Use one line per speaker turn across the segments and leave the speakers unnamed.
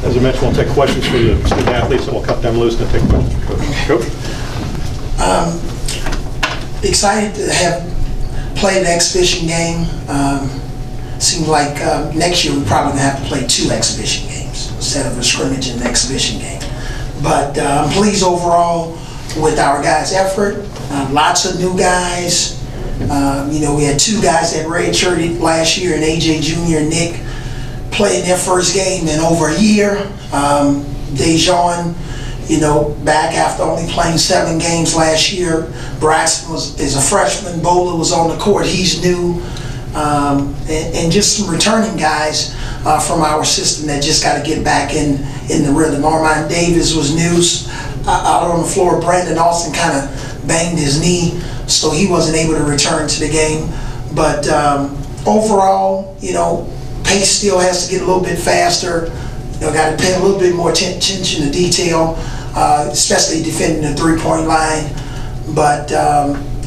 As I mentioned, we'll take questions from the student athletes, and we'll cut them loose and take questions from Coach.
Excited to have played an exhibition game. Seems like next year we're probably going to have to play 2 exhibition games instead of a scrimmage and an exhibition game. But I'm pleased overall with our guys' effort. Lots of new guys. You know, we had 2 guys that redshirted last year, and AJ Jr. and Nick playing their first game in over a year. Dejan, you know, back after only playing 7 games last year. Braxton is a freshman. Bola was on the court. He's new. And just some returning guys from our system that just got to get back in the rhythm. Armand Davis was new out on the floor. Brandon Austin kind of banged his knee, so he wasn't able to return to the game. But overall, you know, pace still has to get a little bit faster. You know, got to pay a little bit more attention to detail, especially defending the 3-point line. But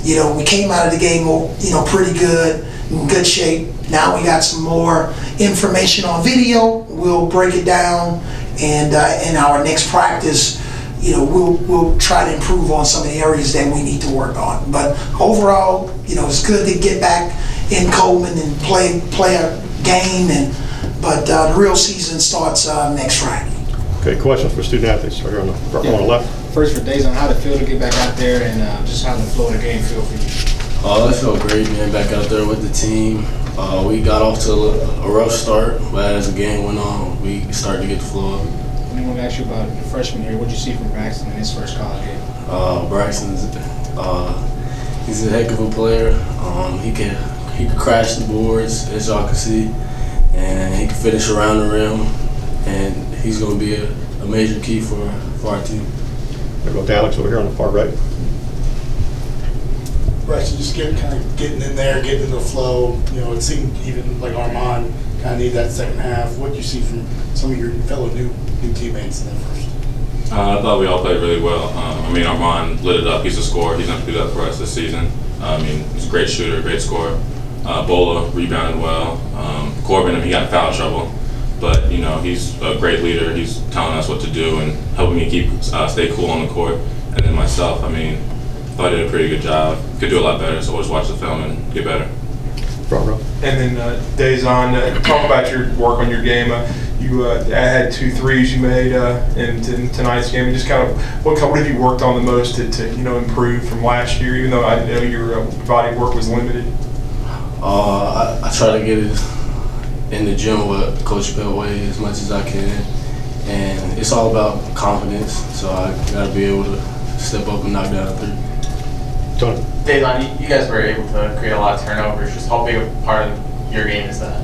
you know, we came out of the game, you know, pretty good, in good shape. Now we got some more information on video. We'll break it down, and in our next practice, you know, we'll try to improve on some of the areas that we need to work on. But overall, you know, it's good to get back in Coleman and play a game. But the real season starts next Friday.
Okay, questions for student athletes. Right here on the front on the left.
First for Dejan, how did it feel to get back out there, and just how the flow of the game feel for you?
It felt great being back out there with the team. We got off to a rough start, but as the game went on, we started to get the flow up.
I want to ask you about the freshman here. What did you see from Braxton in his first college game?
Braxton's he's a heck of a player. He can crash the boards, as y'all can see, and he can finish around the rim, and he's going to be a major key for our team.
We'll go to Alex over here on the far right.
Braxton, just kind of getting in there, getting into the flow. You know, it seemed even like Armand kind of needed that second half. What did you see from some of your fellow new teammates in that first?
I thought we all played really well. I mean, Armand lit it up. He's a scorer. He's going to do that for us this season. I mean, he's a great shooter, great scorer. Bola rebounded well. Corbin, he got in foul trouble. But, you know, he's a great leader. He's telling us what to do and helping me stay cool on the court. And then myself, I mean, I thought I did a pretty good job. Could do a lot better, so we'll just watch the film and get better.
Front row.
And then Dejan, talk about your work on your game. You had 2 threes you made in tonight's game. And just kind of what have you worked on the most to you know, improve from last year? Even though I know your body of work was limited.
I try to get it in the gym with Coach Beltway as much as I can, and it's all about confidence. So I got to be able to step up and knock down a 3.
Tony.
Dejan, you guys were able to create a lot of turnovers. Just how big a part of your game is that?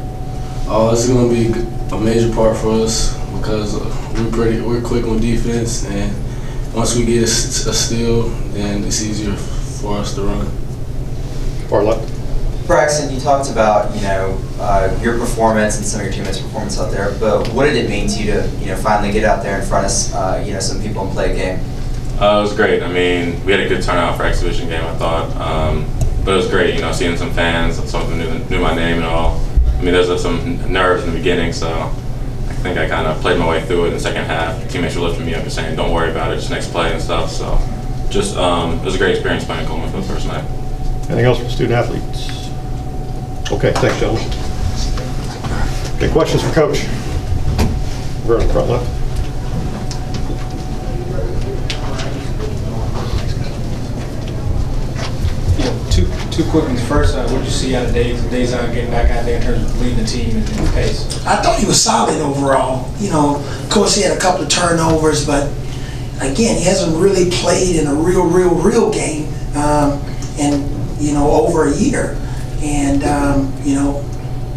It's going to be a major part for us because we're quick on defense, and once we get a steal, then it's easier for us to run.
Far left.
Braxton, you talked about, you know, your performance and some of your teammates' performance out there, but what did it mean to you to, you know, finally get out there in front of, you know, some people and play a game?
It was great. I mean, we had a good turnout for exhibition game, I thought. But it was great, you know, seeing some fans, some of them knew my name and all. I mean, there was some nerves in the beginning, so I think I kind of played my way through it in the second half. Teammates were lifting me up and saying, don't worry about it, just next play and stuff. So just, it was a great experience playing Coleman for the first night.
Anything else from student athletes? Okay, thanks, gentlemen. Okay, questions for Coach? Over on the front left.
Two quick ones. First, what did you see out of Dejan getting back out there in terms of leading the team and the pace?
I thought he was solid overall. You know, of course he had a couple of turnovers, but again, he hasn't really played in a real game in, you know, over a year. And you know,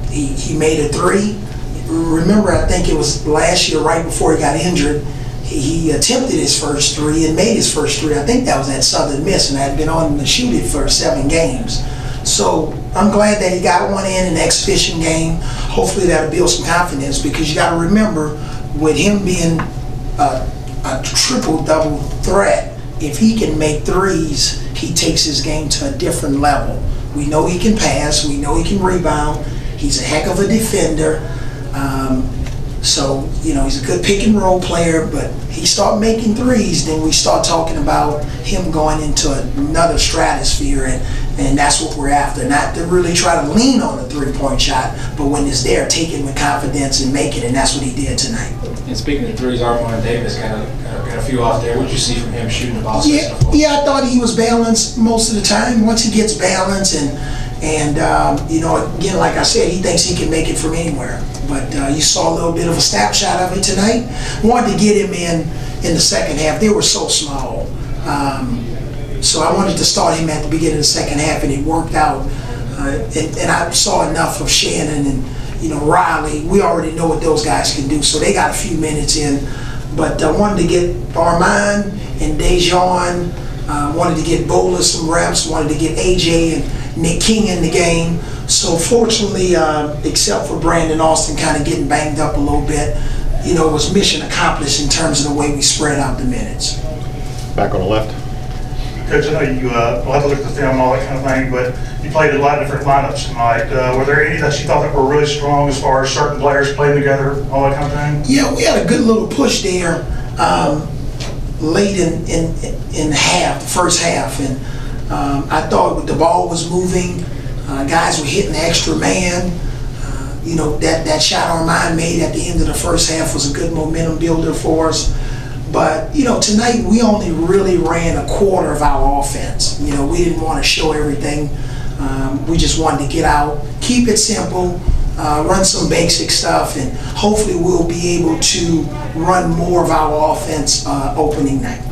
he made a 3. Remember, I think it was last year, right before he got injured, he attempted his first 3 and made his first 3. I think that was at Southern Miss, and had been on to shoot it for 7 games. So I'm glad that he got one in an exhibition game. Hopefully that'll build some confidence, because you got to remember, with him being a triple-double threat, if he can make 3s, he takes his game to a different level. We know he can pass. We know he can rebound. He's a heck of a defender. So, you know, he's a good pick and roll player, but he start making threes, then we start talking about him going into another stratosphere, and that's what we're after. Not to really try to lean on the three-point shot, but when it's there, take it with confidence and make it, and that's what he did tonight.
And speaking of threes, Armand Davis got a few off there. What did you see from him shooting the ball?
Yeah, I thought he was balanced most of the time. Once he gets balanced and you know, again, like I said, he thinks he can make it from anywhere. But you saw a little bit of a snapshot of it tonight. Wanted to get him in the second half. They were so small. So I wanted to start him at the beginning of the second half, and it worked out. And I saw enough of Shannon and, you know, Riley. We already know what those guys can do, so they got a few minutes in. But I wanted to get Armand and Dejan, wanted to get Bola some reps, wanted to get AJ and Nick King in the game. So fortunately, except for Brandon Austin kind of getting banged up a little bit, you know, it was mission accomplished in terms of the way we spread out the minutes.
Back on the left.
Coach, I know you will have to look at the film and all that kind of thing, but you played a lot of different lineups tonight. Were there any that you thought that were really strong as far as certain players playing together, all that kind of thing?
Yeah, we had a good little push there late in half, the first half, and I thought the ball was moving. Guys were hitting the extra man. You know, that shot Armand made at the end of the first half was a good momentum builder for us. But, you know, tonight we only really ran a quarter of our offense. You know, we didn't want to show everything. We just wanted to get out, keep it simple, run some basic stuff, and hopefully we'll be able to run more of our offense opening night.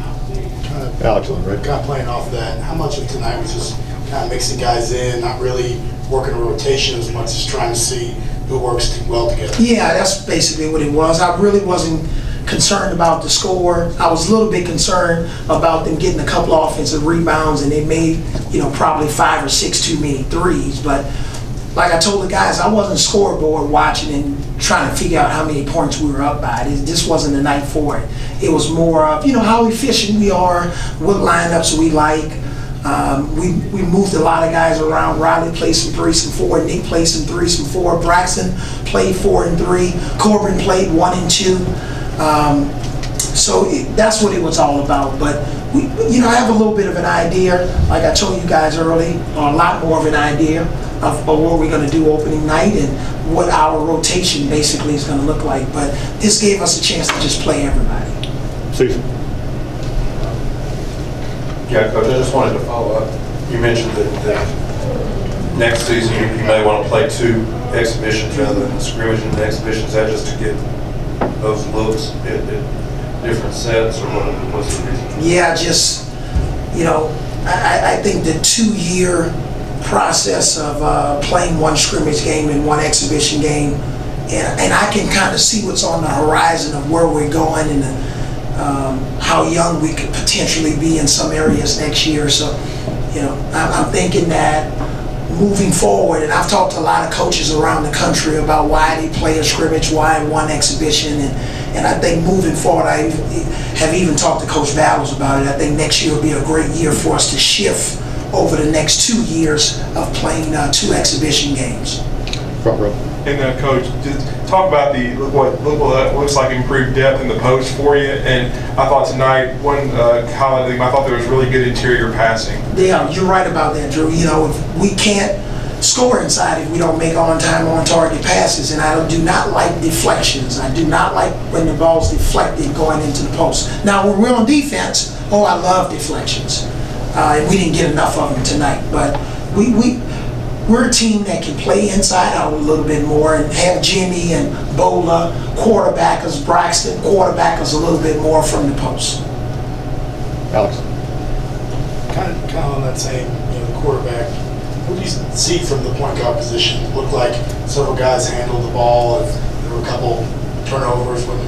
Alex, right?
Kind of playing off that, how much of tonight was just kind of mixing guys in, not really working a rotation as much as trying to see who works well together? Yeah,
that's basically what it was. I really wasn't concerned about the score. I was a little bit concerned about them getting a couple of offensive rebounds, and they made, you know, probably 5 or 6 too many threes. But like I told the guys, I wasn't scoreboard watching and trying to figure out how many points we were up by. This wasn't the night for it. It was more of, you know, how efficient we are, what lineups we like. We moved a lot of guys around. Riley played some 3, some 4. Nick played some 3, some 4. Braxton played 4 and 3. Corbin played 1 and 2. So that's what it was all about. But we, you know, I have a little bit of an idea, like I told you guys early, or a lot more of an idea of what we're going to do opening night and what our rotation basically is going to look like. But this gave us a chance to just play everybody.
Susan.
Yeah, Coach, I just wanted to follow up. You mentioned that next season you may want to play 2 exhibitions rather than scrimmage and exhibitions. Is that just to get those looks at different sets, or what's the reason? Yeah,
just, you know, I think the 2-year process of playing 1 scrimmage game and 1 exhibition game, and I can kind of see what's on the horizon of where we're going and how young we could potentially be in some areas next year. So, you know, I'm thinking that moving forward, and I've talked to a lot of coaches around the country about why they play a scrimmage, why 1 exhibition, and I think moving forward, I have even talked to Coach Battles about it. I think next year will be a great year for us to shift over the next 2 years of playing 2 exhibition games.
Front row.
And Coach, just talk about what looks like improved depth in the post for you. And I thought tonight, one highlight thing, I thought there was really good interior passing.
Yeah, you're right about that, Drew. You know, if we can't score inside if we don't make on-time, on-target passes, and I do not like deflections. I do not like when the ball's deflected going into the post. Now, when we're on defense, I love deflections. And we didn't get enough of them tonight. But we're a team that can play inside out a little bit more and have Jimmy and Bola quarterback us, Braxton quarterback us a little bit more from the post.
Alex.
Kind of on that same, you know, the quarterback. What do you see from the point guard position? It looked like several guys handled the ball. There were a couple turnovers when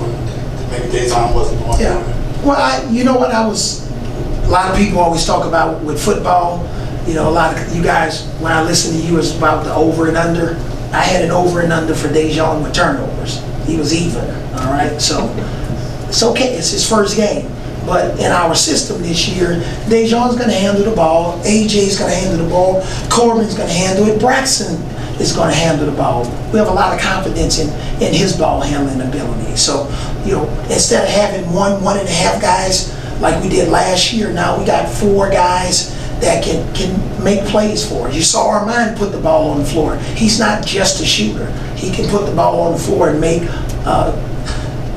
maybe Dejan wasn't the one doing it.
Well, you know what, a lot of people always talk about with football. You know, a lot of you guys, when I listen to you, it's about the over and under. I had an over and under for Dejan with turnovers. He was even, all right? So it's okay, it's his first game. But in our system this year, Dejan's going to handle the ball, AJ's going to handle the ball, Corbin's going to handle it, Braxton is going to handle the ball. We have a lot of confidence in his ball handling ability. So, you know, instead of having one and a half guys like we did last year, now we got 4 guys that can make plays for us. You saw Armand put the ball on the floor. He's not just a shooter. He can put the ball on the floor and make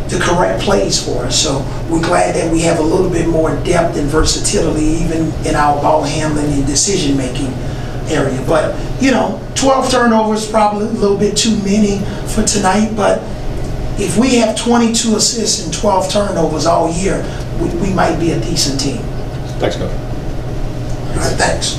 the correct plays for us. So we're glad that we have a little bit more depth and versatility even in our ball handling and decision making area. But you know, 12 turnovers probably a little bit too many for tonight, but if we have 22 assists and 12 turnovers all year, we might be a decent team.
Thanks, Coach.
All right, thanks.